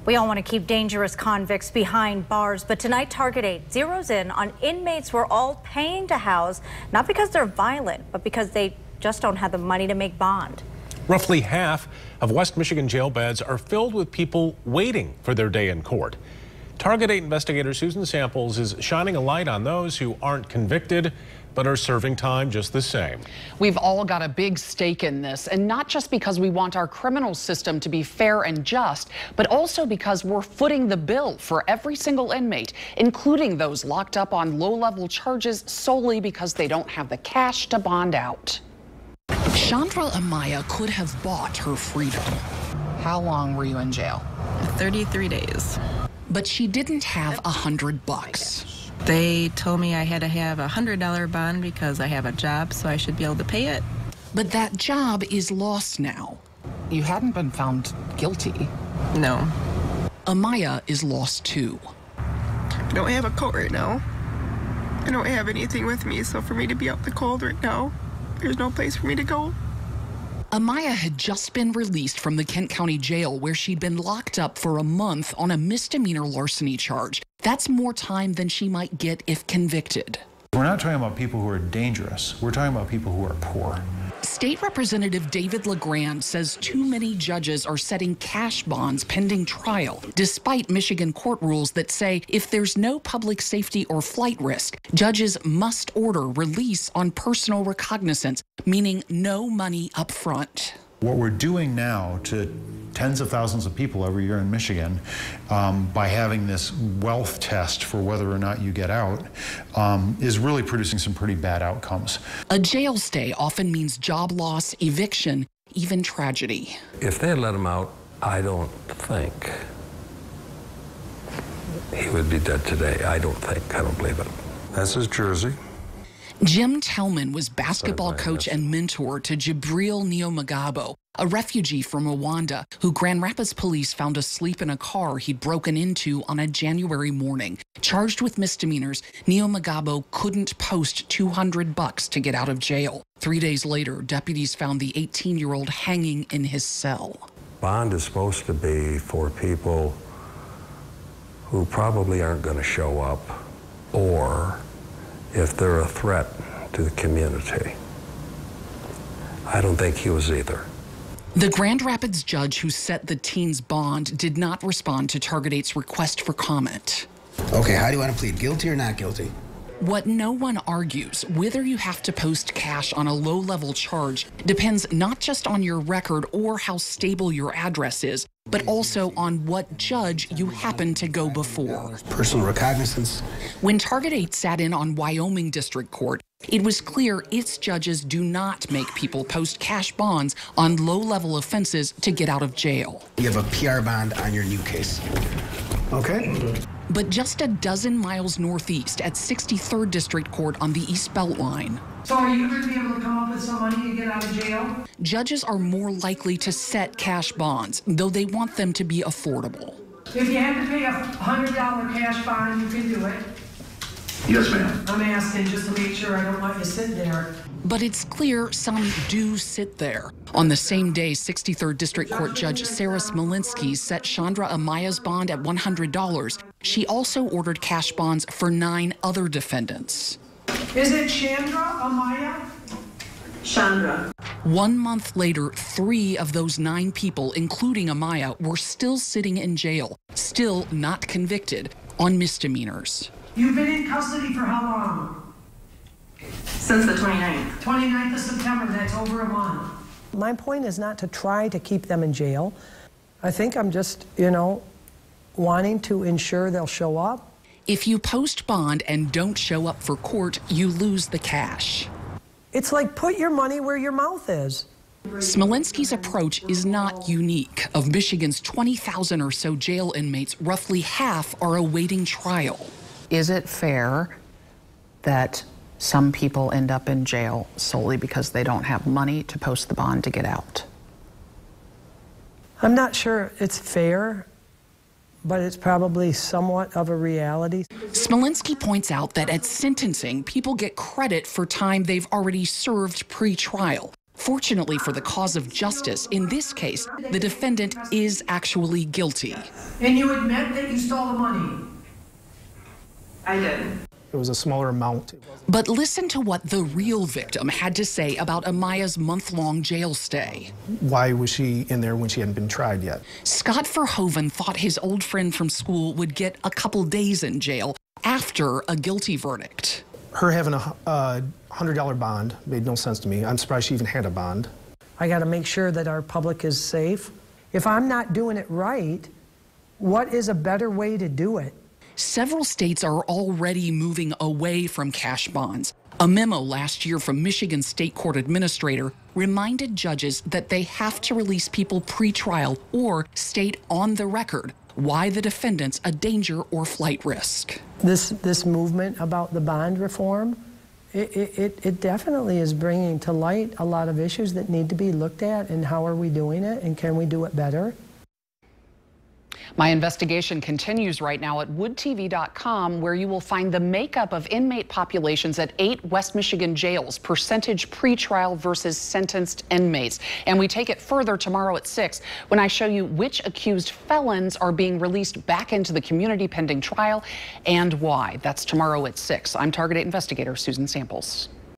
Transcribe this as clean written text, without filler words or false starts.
We all want to keep dangerous convicts behind bars, but tonight Target 8 zeroes in on inmates we're all paying to house, not because they're violent, but because they just don't have the money to make bond. Roughly half of West Michigan jail beds are filled with people waiting for their day in court. Target 8 investigator Susan Samples is shining a light on those who aren't convicted but are serving time just the same. We've all got a big stake in this, and not just because we want our criminal system to be fair and just, but also because we're footing the bill for every single inmate, including those locked up on low-level charges solely because they don't have the cash to bond out. Chandra Amaya could have bought her freedom. How long were you in jail? 33 days. But she didn't have $100. They told me I had to have a $100 bond because I have a job, so I should be able to pay it. But that job is lost now. You hadn't been found guilty. No. Amaya is lost too. I don't have a coat right now. I don't have anything with me, so for me to be out in the cold right now, there's no place for me to go. Amaya had just been released from the Kent County Jail, where she'd been locked up for a month on a misdemeanor larceny charge. That's more time than she might get if convicted. We're not talking about people who are dangerous. We're talking about people who are poor. State Representative David LeGrand says too many judges are setting cash bonds pending trial, despite Michigan court rules that say if there's no public safety or flight risk, judges must order release on personal recognizance, meaning no money up front. What we're doing now to tens of thousands of people every year in Michigan by having this wealth test for whether or not you get out is really producing some pretty bad outcomes. A jail stay often means job loss, eviction, even tragedy. If they had let him out, I don't think he would be dead today. I don't believe it. That's his jersey. Jim Tellman was basketball coach and mentor to Jibril Neomagabo, a refugee from Rwanda who Grand Rapids police found asleep in a car he'd broken into on a January morning. Charged with misdemeanors, Neomagabo couldn't post $200 to get out of jail. 3 days later, deputies found the 18-year-old hanging in his cell. Bond is supposed to be for people who probably aren't going to show up, or if they're a threat to the community. I don't think he was either. The Grand Rapids judge who set the teen's bond did not respond to Target 8's request for comment. Okay, how do you want to plead, guilty or not guilty? What no one argues, whether you have to post cash on a low-level charge depends not just on your record or how stable your address is, but also on what judge you happen to go before. Personal recognizance. When Target 8 sat in on Wyoming District Court, it was clear its judges do not make people post cash bonds on low-level offenses to get out of jail. You have a PR bond on your new case. Okay? But just a dozen miles northeast at 63rd District Court on the East Beltline. So are you going to be able to come up with some money to get out of jail? Judges are more likely to set cash bonds, though they want them to be affordable. If you have to pay a $100 cash bond, you can do it. Yes, ma'am. I'm asking just to make sure I don't let you sit there. But it's clear some do sit there. On the same day, 63rd District Court Judge Sarah Smolinski set Chandra Amaya's bond at $100. She also ordered cash bonds for 9 other defendants. Is it Chandra Amaya? Chandra. 1 month later, 3 of those 9 people, including Amaya, were still sitting in jail, still not convicted, on misdemeanors. You've been in custody for how long? Since the 29th. 29th of September, that's over a month. My point is not to try to keep them in jail. I think I'm just, wanting to ensure they'll show up. If you post bond and don't show up for court, you lose the cash. It's like put your money where your mouth is. Smolinski's approach is not unique. Of Michigan's 20,000 or so jail inmates, roughly half are awaiting trial. Is it fair that some people end up in jail solely because they don't have money to post the bond to get out? I'm not sure it's fair, but it's probably somewhat of a reality. Smolinski points out that at sentencing, people get credit for time they've already served pre-trial. Fortunately for the cause of justice, in this case, the defendant is actually guilty. And you admit that you stole the money? I did. It was a smaller amount. But listen to what the real victim had to say about Amaya's month-long jail stay. Why was she in there when she hadn't been tried yet? Scott Verhoeven thought his old friend from school would get a couple days in jail after a guilty verdict. Her having a $100 bond made no sense to me. I'm surprised she even had a bond. I got to make sure that our public is safe. If I'm not doing it right, what is a better way to do it? Several states are already moving away from cash bonds. A memo last year from Michigan State Court Administrator reminded judges that they have to release people pre-trial or state on the record why the defendant's a danger or flight risk. This movement about the bond reform, it definitely is bringing to light a lot of issues that need to be looked at, and how are we doing it, and can we do it better? My investigation continues right now at woodtv.com, where you will find the makeup of inmate populations at 8 West Michigan jails, percentage pretrial versus sentenced inmates. And we take it further tomorrow at 6 when I show you which accused felons are being released back into the community pending trial and why. That's tomorrow at 6. I'm Target 8 investigator Susan Samples.